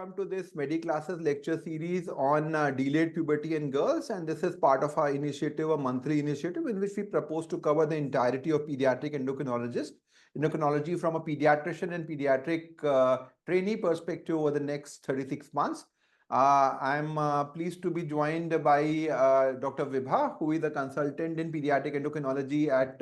welcome to this MedEClasses lecture series on delayed puberty in girls. And this is part of our initiative, a monthly initiative in which we propose to cover the entirety of pediatric endocrinology from a pediatrician and pediatric trainee perspective over the next 36 months. I'm pleased to be joined by Dr. Vibha, who is a consultant in pediatric endocrinology at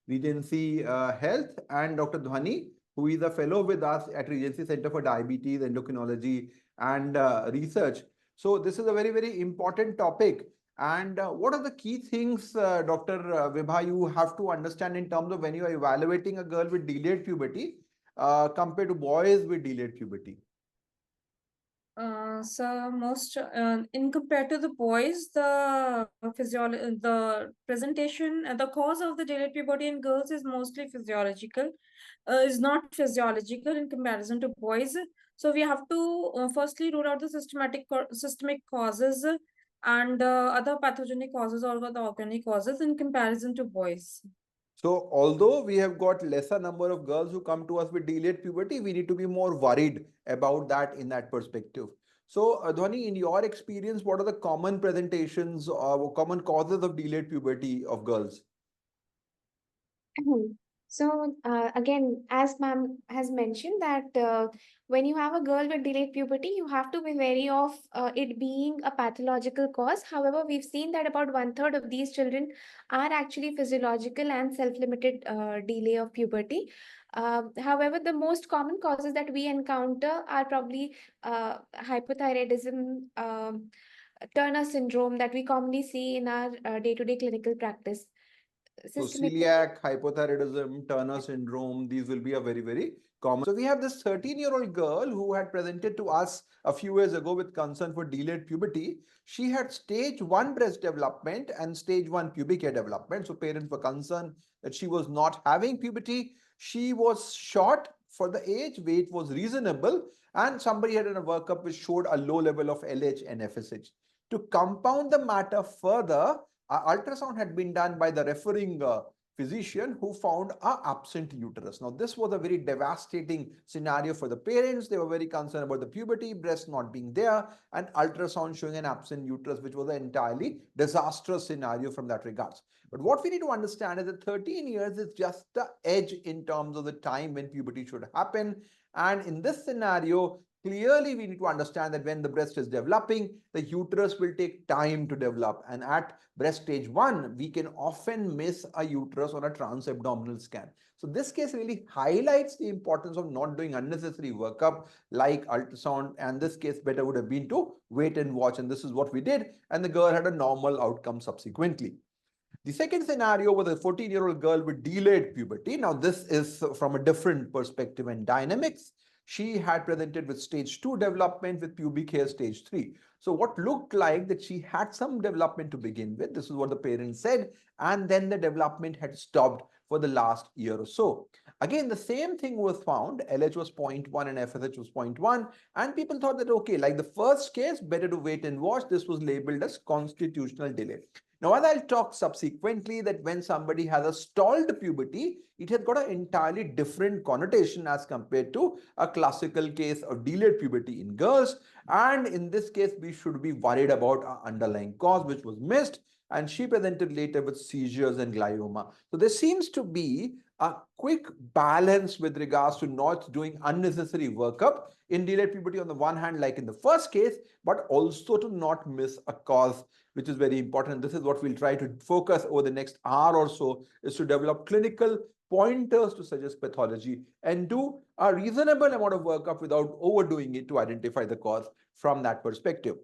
Regency Health, and Dr. Dhwani, who is a fellow with us at Regency Center for Diabetes, Endocrinology, and Research. So this is a very, very important topic. And what are the key things, Dr. Vibha, you have to understand in terms of when you are evaluating a girl with delayed puberty compared to boys with delayed puberty? In compared to the boys, the presentation, the cause of the delayed puberty in girls is mostly physiological, is not physiological in comparison to boys. So we have to firstly rule out the systemic causes and other pathogenic causes or the organic causes in comparison to boys. So although we have got lesser number of girls who come to us with delayed puberty, we need to be more worried about that in that perspective. So Dhwani, in your experience, what are the common presentations or common causes of delayed puberty of girls? So again, as ma'am has mentioned that when you have a girl with delayed puberty, you have to be wary of it being a pathological cause. However, we've seen that about 1/3 of these children are actually physiological and self-limited delay of puberty. However, the most common causes that we encounter are probably hypothyroidism, Turner syndrome that we commonly see in our day-to-day clinical practice. So celiac, hypothyroidism, Turner syndrome, these will be a very, very common. So we have this 13-year-old girl who had presented to us a few years ago with concern for delayed puberty. She had stage 1 breast development and stage 1 pubic hair development. So parents were concerned that she was not having puberty. She was short for the age, weight was reasonable, and somebody had done a workup which showed a low level of LH and FSH. To compound the matter further, ultrasound had been done by the referring physician who found an absent uterus. Now, this was a very devastating scenario for the parents. They were very concerned about the puberty, breast not being there, and ultrasound showing an absent uterus, which was an entirely disastrous scenario from that regards. But what we need to understand is that 13 years is just the edge in terms of the time when puberty should happen. And in this scenario, clearly, we need to understand that when the breast is developing, the uterus will take time to develop. And at breast stage 1, we can often miss a uterus on a transabdominal scan. So this case really highlights the importance of not doing unnecessary workup like ultrasound. And this case better would have been to wait and watch. And this is what we did. And the girl had a normal outcome subsequently. The second scenario was a 14-year-old girl with delayed puberty. Now, this is from a different perspective and dynamics. She had presented with stage 2 development with pubic hair stage 3. So what looked like that she had some development to begin with. This is what the parents said. And then the development had stopped for the last year or so. Again, the same thing was found. LH was 0.1 and FSH was 0.1. And people thought that, okay, like the first case, better to wait and watch. This was labeled as constitutional delay. Now, as I'll talk subsequently that when somebody has a stalled puberty, it has got an entirely different connotation as compared to a classical case of delayed puberty in girls. And in this case, we should be worried about our underlying cause, which was missed. And she presented later with seizures and glioma. So there seems to be a quick balance with regards to not doing unnecessary workup in delayed puberty on the one hand, like in the first case, but also to not miss a cause, which is very important. This is what we'll try to focus over the next hour or so, is to develop clinical pointers to suggest pathology and do a reasonable amount of workup without overdoing it to identify the cause from that perspective.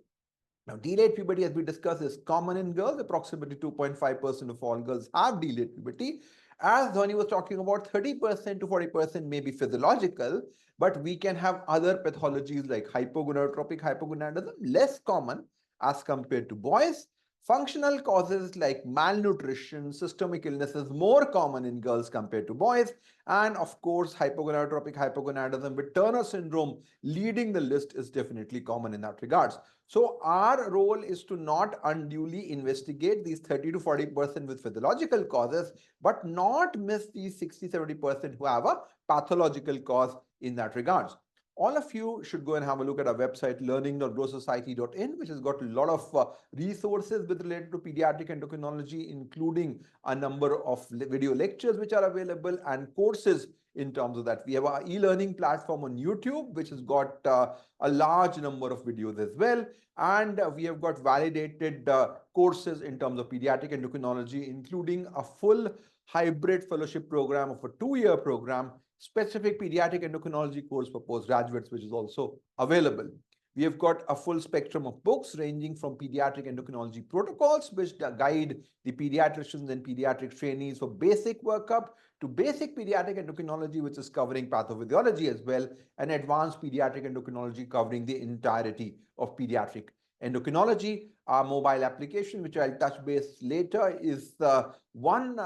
Now, delayed puberty, as we discussed, is common in girls. Approximately 2.5% of all girls have delayed puberty. As Dhwani was talking about, 30% to 40% may be physiological, but we can have other pathologies like hypogonadotropic hypogonadism, less common as compared to boys. Functional causes like malnutrition, systemic illnesses, more common in girls compared to boys. And of course, hypogonadotropic hypogonadism with Turner syndrome leading the list is definitely common in that regards. So our role is to not unduly investigate these 30 to 40% with physiological causes, but not miss these 60-70% who have a pathological cause in that regards. all of you should go and have a look at our website, learning.growsociety.in, which has got a lot of resources with related to pediatric endocrinology, including a number of video lectures which are available and courses in terms of that. We have our e-learning platform on YouTube, which has got a large number of videos as well. And we have got validated courses in terms of pediatric endocrinology, including a full hybrid fellowship program of a 2-year program, specific pediatric endocrinology course for postgraduates, which is also available. We have got a full spectrum of books ranging from pediatric endocrinology protocols, which guide the pediatricians and pediatric trainees for basic workup, to basic pediatric endocrinology, which is covering pathophysiology as well, and advanced pediatric endocrinology covering the entirety of pediatric endocrinology. Our mobile application, which I'll touch base later, is one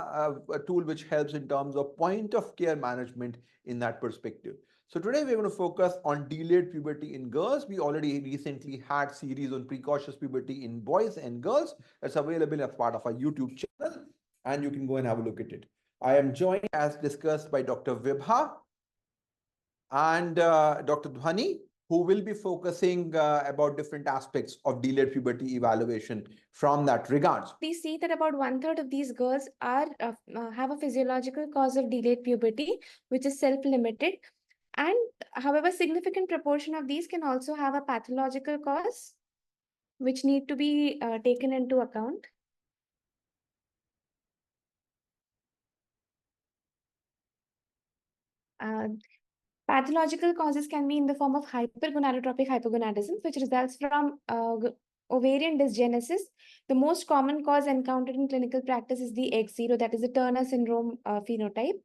tool which helps in terms of point of care management in that perspective. So today we're going to focus on delayed puberty in girls. We already recently had series on precocious puberty in boys and girls. That's available as part of our YouTube channel, and you can go and have a look at it. I am joined, as discussed, by Dr. Vibha and Dr. Dhwani, who will be focusing about different aspects of delayed puberty evaluation from that regards. We see that about 1/3 of these girls are have a physiological cause of delayed puberty, which is self-limited. And however, significant proportion of these can also have a pathological cause, which need to be taken into account. Pathological causes can be in the form of hypergonadotropic hypogonadism, which results from ovarian dysgenesis. The most common cause encountered in clinical practice is the X0, that is the Turner syndrome phenotype.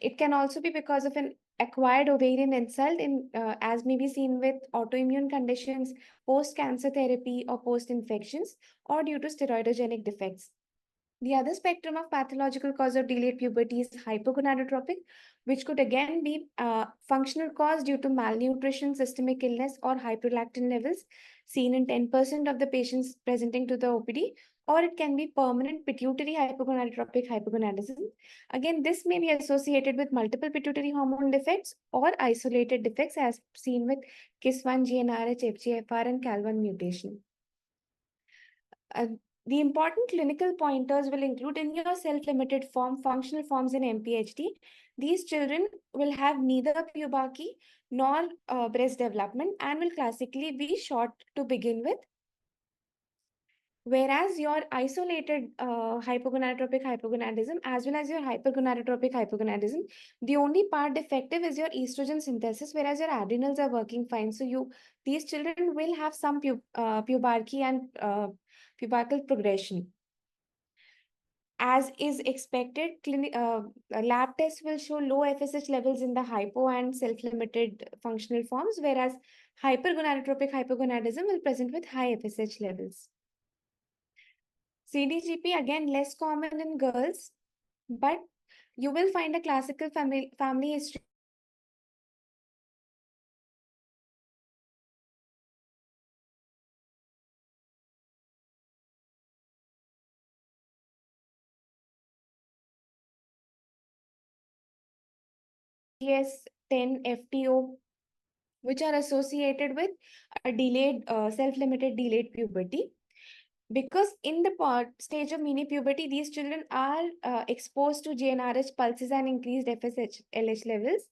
It can also be because of an acquired ovarian insult, as may be seen with autoimmune conditions, post-cancer therapy, or post-infections, or due to steroidogenic defects. The other spectrum of pathological cause of delayed puberty is hypogonadotropic, which could again be functional cause due to malnutrition, systemic illness, or hyperlactin levels seen in 10% of the patients presenting to the OPD, or it can be permanent pituitary hypogonadotropic hypogonadism. Again, this may be associated with multiple pituitary hormone defects or isolated defects as seen with KIS1, GnRH, FGFR, and CAL1 mutation. The important clinical pointers will include in your self-limited form, functional forms in MPHD. These children will have neither pubarchy nor breast development and will classically be short to begin with. Whereas your isolated hypogonadotropic hypogonadism as well as your hypergonadotropic hypogonadism, the only part defective is your estrogen synthesis, whereas your adrenals are working fine. So these children will have some pubarchy and pubercal progression. As is expected, lab tests will show low FSH levels in the hypo and self-limited functional forms, whereas hypergonadotropic hypogonadism will present with high FSH levels. CDGP, again, less common in girls, but you will find a classical family history GS10 FTO, which are associated with a delayed, self-limited delayed puberty. Because in the stage of mini puberty, these children are exposed to GnRH pulses and increased FSH LH levels.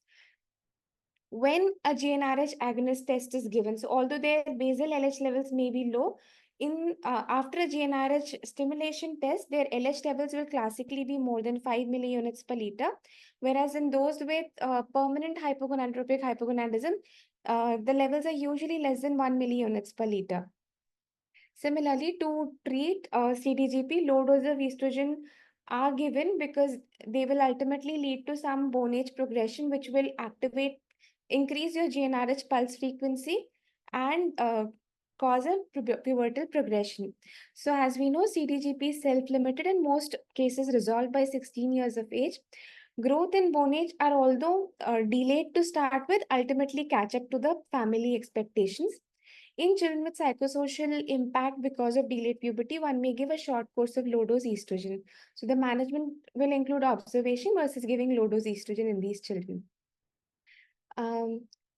When a GnRH agonist test is given, so although their basal LH levels may be low, after a GnRH stimulation test, their LH levels will classically be more than 5 milliunits per liter, whereas in those with permanent hypogonadotropic hypogonadism, the levels are usually less than 1 milliunits per liter. Similarly, to treat CDGP, low dose of estrogen are given because they will ultimately lead to some bone age progression, which will increase your GnRH pulse frequency and cause a pubertal progression. So as we know, CDGP is self-limited in most cases resolved by 16 years of age. Growth in bone age are, although delayed to start with, ultimately catch up to the family expectations. In children with psychosocial impact because of delayed puberty, one may give a short course of low-dose estrogen. So the management will include observation versus giving low-dose estrogen in these children.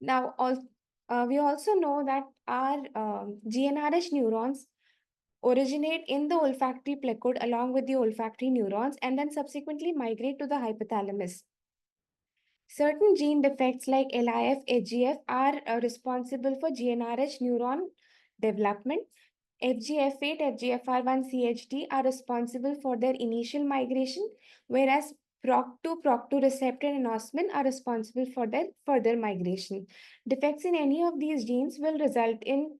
Now, we also know that our GnRH neurons originate in the olfactory plecoid along with the olfactory neurons and then subsequently migrate to the hypothalamus. Certain gene defects like LIF, HGF are responsible for GnRH neuron development. FGF8, FGFR1, CHD are responsible for their initial migration, whereas PROC2, PROC2 receptor and anosmin are responsible for their further migration. Defects in any of these genes will result in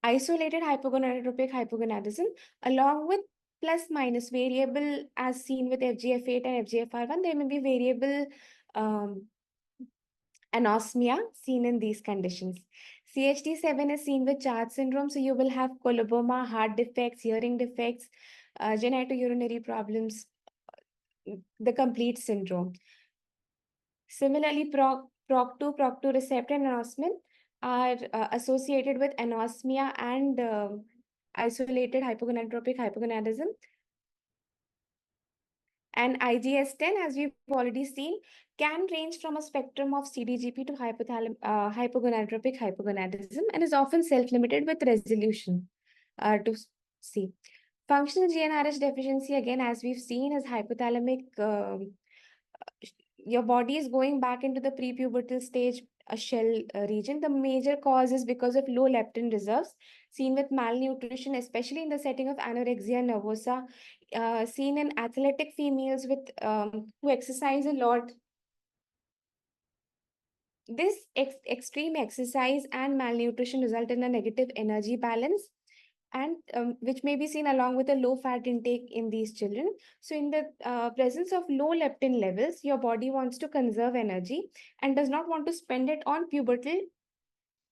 isolated hypogonadotropic hypogonadism along with plus minus variable as seen with FGF8 and FGFR1. There may be variable anosmia seen in these conditions. CHD7 is seen with Chart syndrome, so you will have coloboma, heart defects, hearing defects, genitourinary problems, the complete syndrome. Similarly, PROC2, PROC2 receptor and anosmin are associated with anosmia and isolated hypogonadotropic hypogonadism. And IGS-10, as we've already seen, can range from a spectrum of CDGP to hypogonadotropic hypogonadism and is often self-limited with resolution to see. Functional GnRH deficiency, again, as we've seen, is hypothalamic. Your body is going back into the prepubertal stage, a shell region. The major cause is because of low leptin reserves, seen with malnutrition, especially in the setting of anorexia nervosa, seen in athletic females with who exercise a lot. This extreme exercise and malnutrition result in a negative energy balance, and which may be seen along with a low fat intake in these children. So in the presence of low leptin levels, your body wants to conserve energy and does not want to spend it on pubertal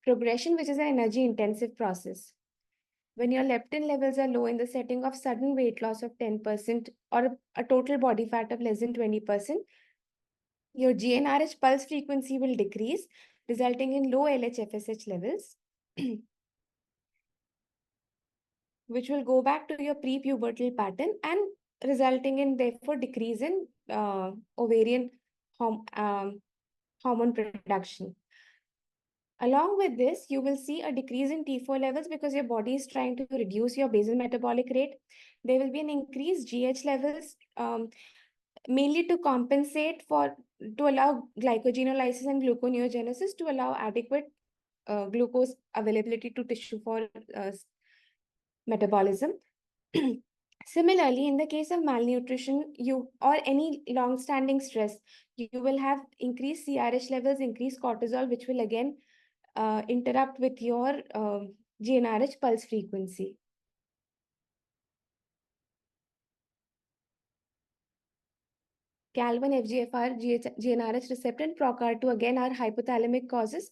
progression, which is an energy intensive process. When your leptin levels are low in the setting of sudden weight loss of 10% or a total body fat of less than 20%, your GnRH pulse frequency will decrease, resulting in low LH-FSH levels, which will go back to your prepubertal pattern and resulting in therefore decrease in ovarian hormone production. Along with this, you will see a decrease in T4 levels because your body is trying to reduce your basal metabolic rate. There will be an increased GH levels, mainly to compensate to allow glycogenolysis and gluconeogenesis to allow adequate glucose availability to tissue for metabolism. Similarly, in the case of malnutrition, or any long-standing stress, you will have increased CRH levels, increased cortisol, which will again interrupt with your GnRH pulse frequency. Cal1, FGFR, GnRH receptor, and PROCR2 again are hypothalamic causes,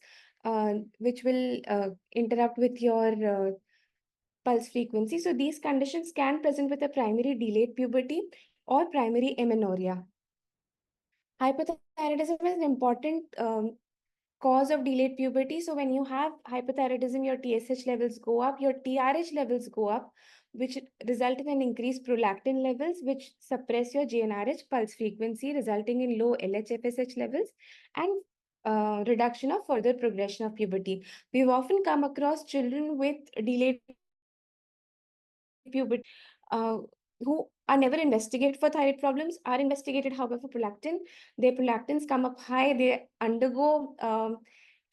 which will interrupt with your pulse frequency. So these conditions can present with a primary delayed puberty or primary amenorrhea. Hypothyroidism is an important cause of delayed puberty. So when you have hypothyroidism, your TSH levels go up, your TRH levels go up, which result in an increased prolactin levels, which suppress your GnRH pulse frequency, resulting in low LH-FSH levels and reduction of further progression of puberty. We've often come across children with delayed puberty who are never investigated for thyroid problems, are investigated, however, for prolactin. Their prolactins come up high. They undergo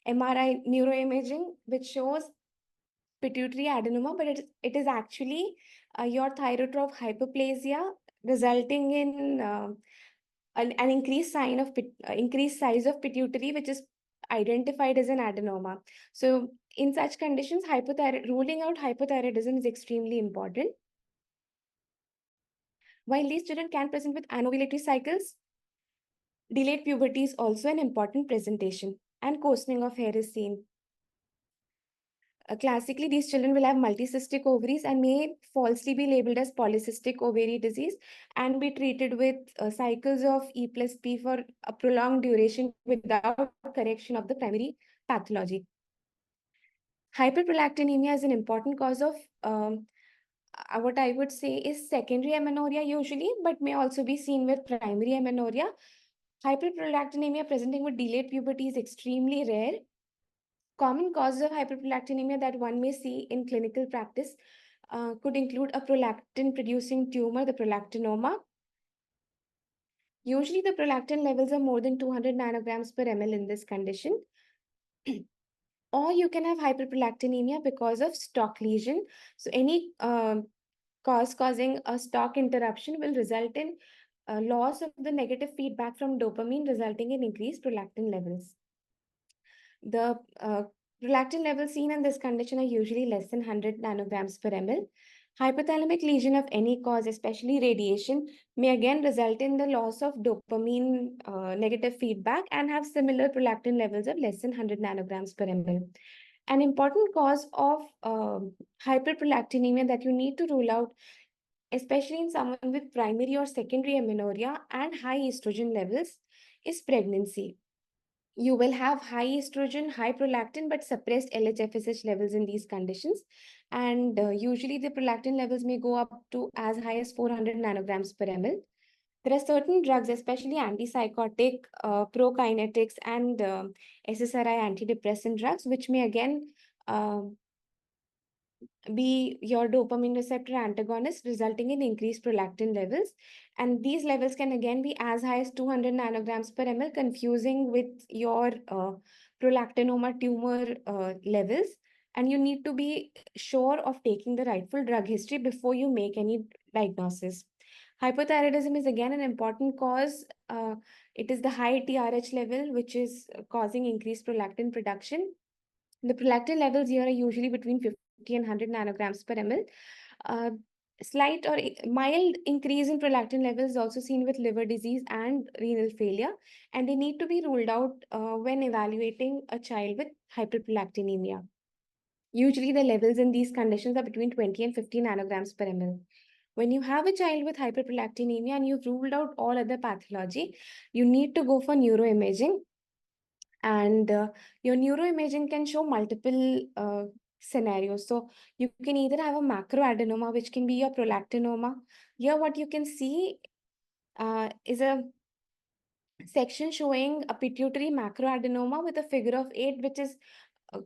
MRI neuroimaging, which shows pituitary adenoma, but it is actually your thyrotroph hyperplasia, resulting in an increased increased size of pituitary, which is identified as an adenoma. So in such conditions, ruling out hypothyroidism is extremely important. While these children can present with anovulatory cycles, delayed puberty is also an important presentation, and coarsening of hair is seen. Classically, these children will have multicystic ovaries and may falsely be labeled as polycystic ovary disease and be treated with cycles of E+P for a prolonged duration without correction of the primary pathology. Hyperprolactinemia is an important cause of what I would say is secondary amenorrhea usually, but may also be seen with primary amenorrhea. Hyperprolactinemia presenting with delayed puberty is extremely rare. Common causes of hyperprolactinemia that one may see in clinical practice could include a prolactin-producing tumor, the prolactinoma. Usually, the prolactin levels are more than 200 nanograms per ml in this condition. Or you can have hyperprolactinemia because of stalk lesion. So, any cause causing a stalk interruption will result in loss of the negative feedback from dopamine, resulting in increased prolactin levels. The prolactin levels seen in this condition are usually less than 100 nanograms per ml. Hypothalamic lesion of any cause, especially radiation, may again result in the loss of dopamine negative feedback and have similar prolactin levels of less than 100 nanograms per ml. An important cause of hyperprolactinemia that you need to rule out, especially in someone with primary or secondary amenorrhea and high estrogen levels, is pregnancy. You will have high estrogen, high prolactin, but suppressed LHFSH levels in these conditions. And usually the prolactin levels may go up to as high as 400 nanograms per ml. There are certain drugs, especially antipsychotic, prokinetics, and SSRI antidepressant drugs, which may again uh, be your dopamine receptor antagonist, resulting in increased prolactin levels. And these levels can again be as high as 200 nanograms per ml, confusing with your prolactinoma tumor levels. And you need to be sure of taking the rightful drug history before you make any diagnosis. Hypothyroidism is again an important cause. It is the high TRH level, which is causing increased prolactin production. The prolactin levels here are usually between 50 and 100 nanograms per ml. Uh, Slight or mild increase in prolactin levels is also seen with liver disease and renal failure, and they need to be ruled out when evaluating a child with hyperprolactinemia. Usually, the levels in these conditions are between 20 and 50 nanograms per ml. When you have a child with hyperprolactinemia and you've ruled out all other pathology, you need to go for neuroimaging, and your neuroimaging can show multiple scenarios. So you can either have a macroadenoma, which can be your prolactinoma. Here, what you can see is a section showing a pituitary macroadenoma with a figure of 8, which is uh,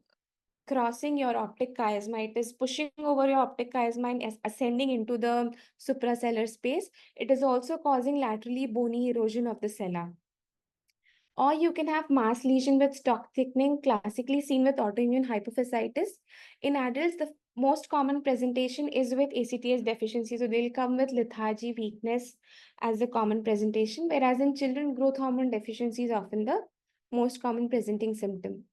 crossing your optic chiasma. It is pushing over your optic chiasma and ascending into the suprasellar space. It is also causing laterally bony erosion of the sella. Or you can have mass lesion with stalk thickening, classically seen with autoimmune hypophysitis. In adults, the most common presentation is with ACTH deficiency. So they'll come with lethargy, weakness as the common presentation, whereas in children, growth hormone deficiency is often the most common presenting symptom.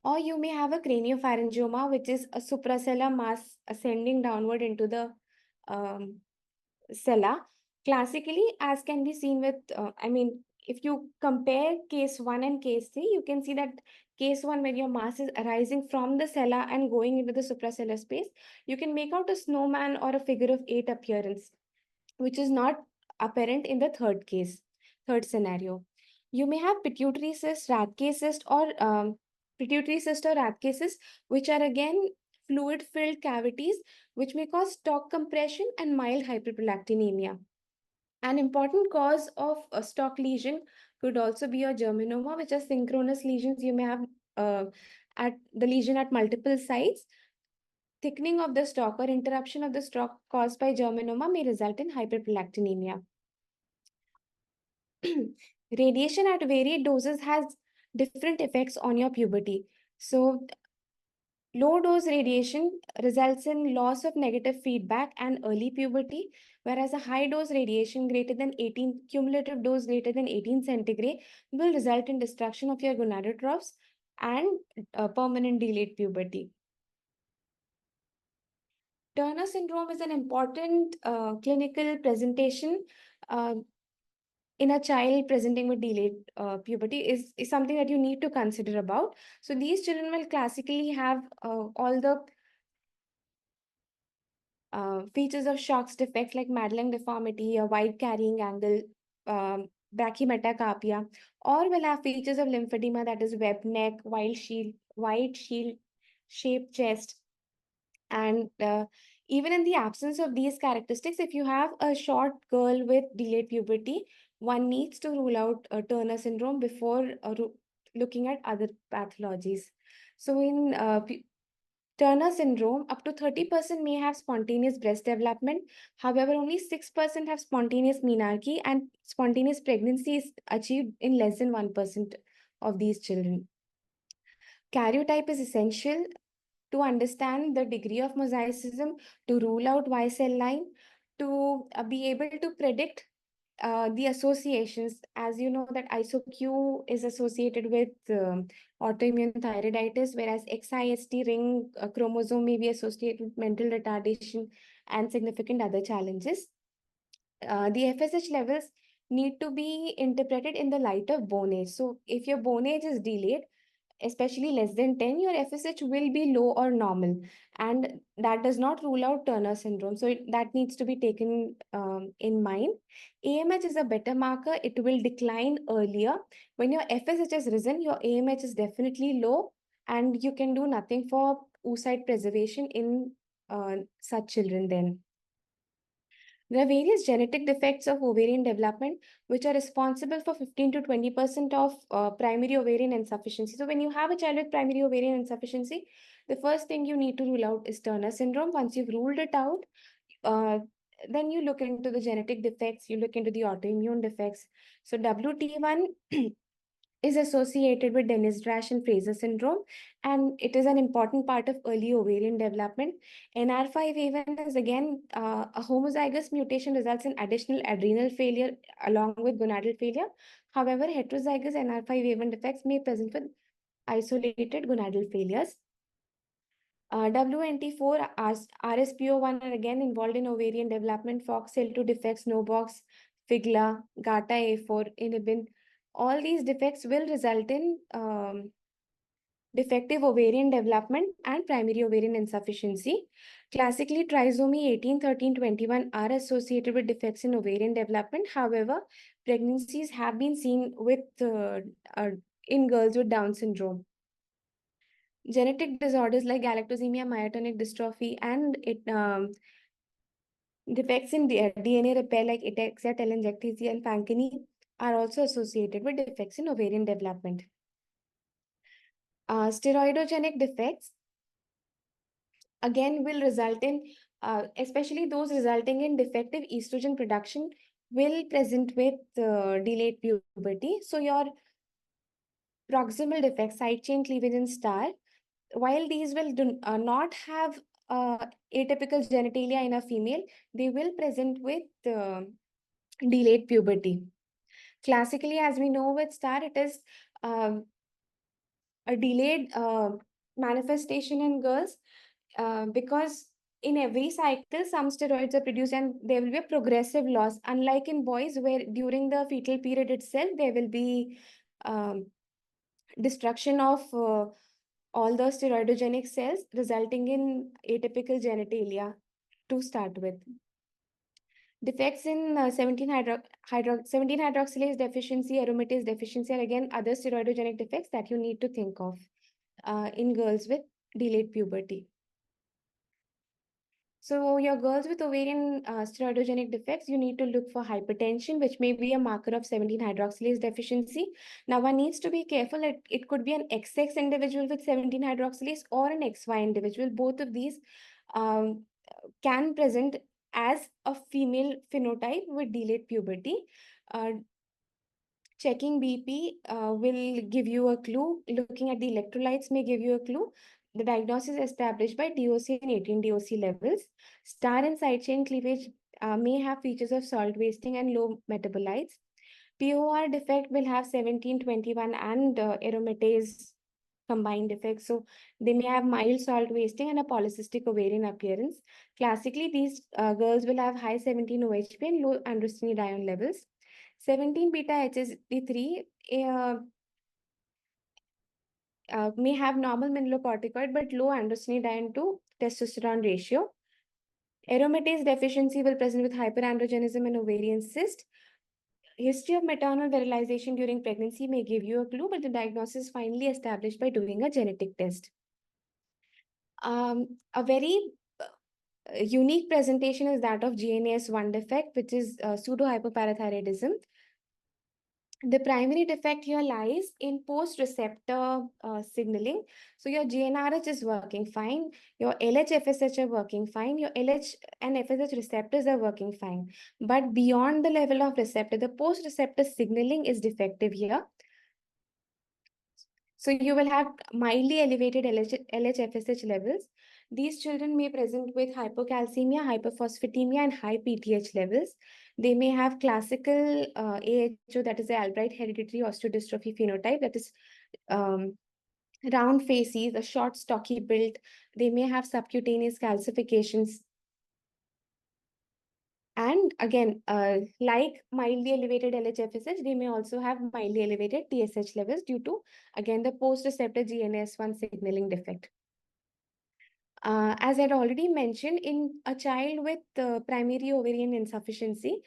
Or you may have a craniopharyngioma, which is a suprasellar mass ascending downward into the um, sella. Classically, as can be seen with, if you compare case 1 and case 3, you can see that case 1, where your mass is arising from the sella and going into the suprasellar space, you can make out a snowman or a figure of 8 appearance, which is not apparent in the third scenario. You may have pituitary cyst, Rathke cyst, or pituitary cyst or Rathke cyst, which are again fluid-filled cavities, which may cause stalk compression and mild hyperprolactinemia. An important cause of a stalk lesion could also be a germinoma, which are synchronous lesions. You may have at the lesion at multiple sites. Thickening of the stalk or interruption of the stalk caused by germinoma may result in hyperprolactinemia. Radiation at varied doses has different effects on your puberty. So low dose radiation results in loss of negative feedback and early puberty, whereas a high dose radiation greater than 18, cumulative dose greater than 18 centigrade will result in destruction of your gonadotrophs and permanent delayed puberty. Turner syndrome is an important clinical presentation in a child presenting with delayed puberty is something that you need to consider about. So these children will classically have all the features of Shark's defects like Madeline deformity, a wide carrying angle, brachymetacarpia, or will have features of lymphedema, that is web neck, wide shield shaped chest. And even in the absence of these characteristics, if you have a short girl with delayed puberty, one needs to rule out Turner syndrome before looking at other pathologies. So in Turner syndrome, up to 30% may have spontaneous breast development. However, only 6% have spontaneous menarche, and spontaneous pregnancy is achieved in less than 1% of these children. Karyotype is essential to understand the degree of mosaicism, to rule out Y cell line, to be able to predict the associations. As you know that ISOQ is associated with autoimmune thyroiditis, whereas XIST ring chromosome may be associated with mental retardation and significant other challenges. The FSH levels need to be interpreted in the light of bone age. So if your bone age is delayed, especially less than 10, your FSH will be low or normal. And that does not rule out Turner syndrome. So that needs to be taken in mind. AMH is a better marker. It will decline earlier. When your FSH has risen, your AMH is definitely low, and you can do nothing for oocyte preservation in such children then. There are various genetic defects of ovarian development which are responsible for 15 to 20% of primary ovarian insufficiency. So when you have a child with primary ovarian insufficiency, the first thing you need to rule out is Turner syndrome. Once you've ruled it out, then you look into the genetic defects, you look into the autoimmune defects. So WT1 is associated with Dennis-Drash and Fraser syndrome, and it is an important part of early ovarian development. NR5A1 is again a homozygous mutation results in additional adrenal failure along with gonadal failure. However, heterozygous NR5A1 defects may present with isolated gonadal failures. WNT4, RSPO1 are again involved in ovarian development, FOXL2 defects, NOBOX, FIGLA, GATA-A4 inhibin. All these defects will result in defective ovarian development and primary ovarian insufficiency. Classically, trisomy 18, 13, 21 are associated with defects in ovarian development. However, pregnancies have been seen with in girls with Down syndrome. Genetic disorders like galactosemia, myotonic dystrophy, and defects in DNA repair like ataxia, telangiectasia, and Fanconi are also associated with defects in ovarian development. Steroidogenic defects again will result in, especially those resulting in defective estrogen production, will present with delayed puberty. So your proximal defects, side chain cleavage and star, while these will not have atypical genitalia in a female, they will present with delayed puberty. Classically, as we know with star, it is a delayed manifestation in girls because in every cycle, some steroids are produced and there will be a progressive loss. Unlike in boys, where during the fetal period itself, there will be destruction of all the steroidogenic cells, resulting in atypical genitalia to start with. Defects in 17-hydroxylase deficiency, aromatase deficiency are again other steroidogenic defects that you need to think of in girls with delayed puberty. So your girls with ovarian steroidogenic defects, you need to look for hypertension, which may be a marker of 17-hydroxylase deficiency. Now, one needs to be careful that it could be an XX individual with 17-hydroxylase or an XY individual. Both of these can present as a female phenotype with delayed puberty. Checking BP will give you a clue. Looking at the electrolytes may give you a clue. The diagnosis is established by DOC and 18-DOC levels. Star and side chain cleavage may have features of salt wasting and low metabolites. POR defect will have 17, 21 and aromatase combined defects. So they may have mild salt wasting and a polycystic ovarian appearance. Classically, these girls will have high 17 OHP and low androstenedione levels. 17 beta HSD3 may have normal mineralocorticoid but low androstenedione to testosterone ratio. Aromatase deficiency will present with hyperandrogenism and ovarian cyst. History of maternal virilization during pregnancy may give you a clue, but the diagnosis is finally established by doing a genetic test. A very unique presentation is that of GNAS1 defect, which is pseudo-hypoparathyroidism. The primary defect here lies in post-receptor signaling. So your GnRH is working fine, your LH-FSH are working fine, your LH and FSH receptors are working fine. But beyond the level of receptor, the post-receptor signaling is defective here. So you will have mildly elevated LH-FSH levels. These children may present with hypocalcemia, hyperphosphatemia, and high PTH levels. They may have classical AHO, that is the Albright hereditary osteodystrophy phenotype, that is um, round faces, a short, stocky build. They may have subcutaneous calcifications. And again, like mildly elevated LH-FSH, they may also have mildly elevated TSH levels due to, again, the post-receptor GNS1 signaling defect. As I'd already mentioned, in a child with primary ovarian insufficiency,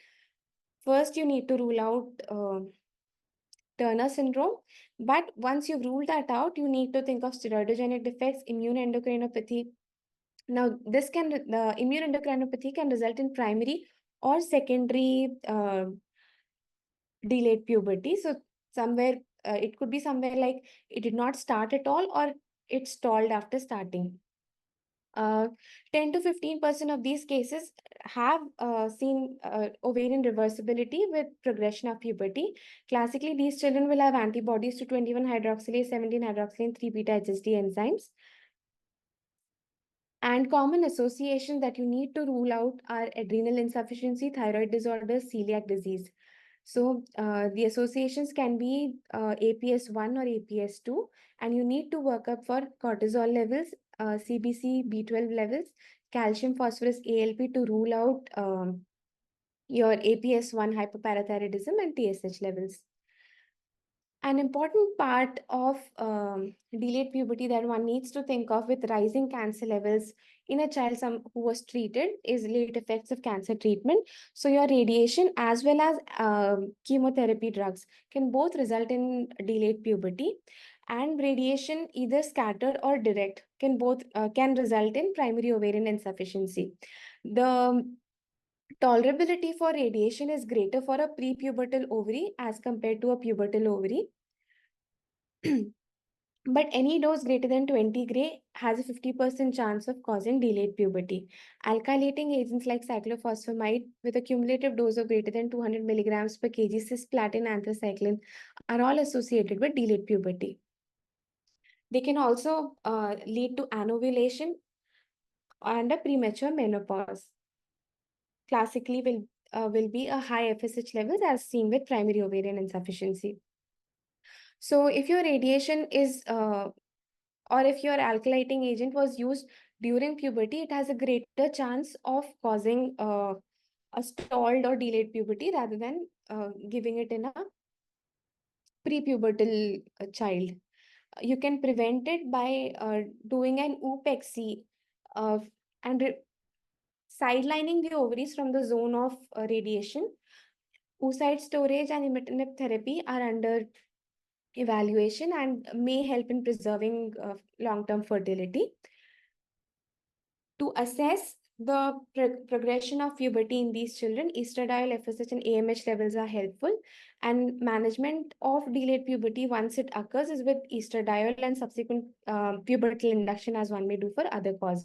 first you need to rule out Turner syndrome. But once you've ruled that out, you need to think of steroidogenic defects, immune endocrinopathy. Now, the immune endocrinopathy can result in primary or secondary delayed puberty. So somewhere it could be somewhere like it did not start at all, or it stalled after starting. 10 to 15% of these cases have seen ovarian reversibility with progression of puberty. Classically, these children will have antibodies to 21-hydroxylase, 17-hydroxylase, 3-beta-HSD enzymes. And common associations that you need to rule out are adrenal insufficiency, thyroid disorders, celiac disease. So the associations can be APS1 or APS2, and you need to work up for cortisol levels, CBC, B12 levels, calcium, phosphorus, ALP to rule out your APS1 hyperparathyroidism and TSH levels. An important part of delayed puberty that one needs to think of with rising cancer levels in a child who was treated is late effects of cancer treatment. So your radiation as well as chemotherapy drugs can both result in delayed puberty, and radiation, either scattered or direct, can result in primary ovarian insufficiency. The tolerability for radiation is greater for a prepubertal ovary as compared to a pubertal ovary. But any dose greater than 20 gray has a 50% chance of causing delayed puberty. Alkylating agents like cyclophosphamide with a cumulative dose of greater than 200 milligrams per kg cisplatin anthracycline are all associated with delayed puberty. They can also lead to anovulation and a premature menopause. Classically will be a high FSH levels as seen with primary ovarian insufficiency. So if your radiation is or if your alkylating agent was used during puberty, it has a greater chance of causing a stalled or delayed puberty rather than giving it in a prepubertal child. You can prevent it by doing an oopexy and sidelining the ovaries from the zone of radiation. Oocyte storage and imatinib therapy are under evaluation and may help in preserving long-term fertility. To assess the progression of puberty in these children, estradiol, FSH, and AMH levels are helpful. And management of delayed puberty once it occurs is with estradiol and subsequent pubertal induction, as one may do for other causes.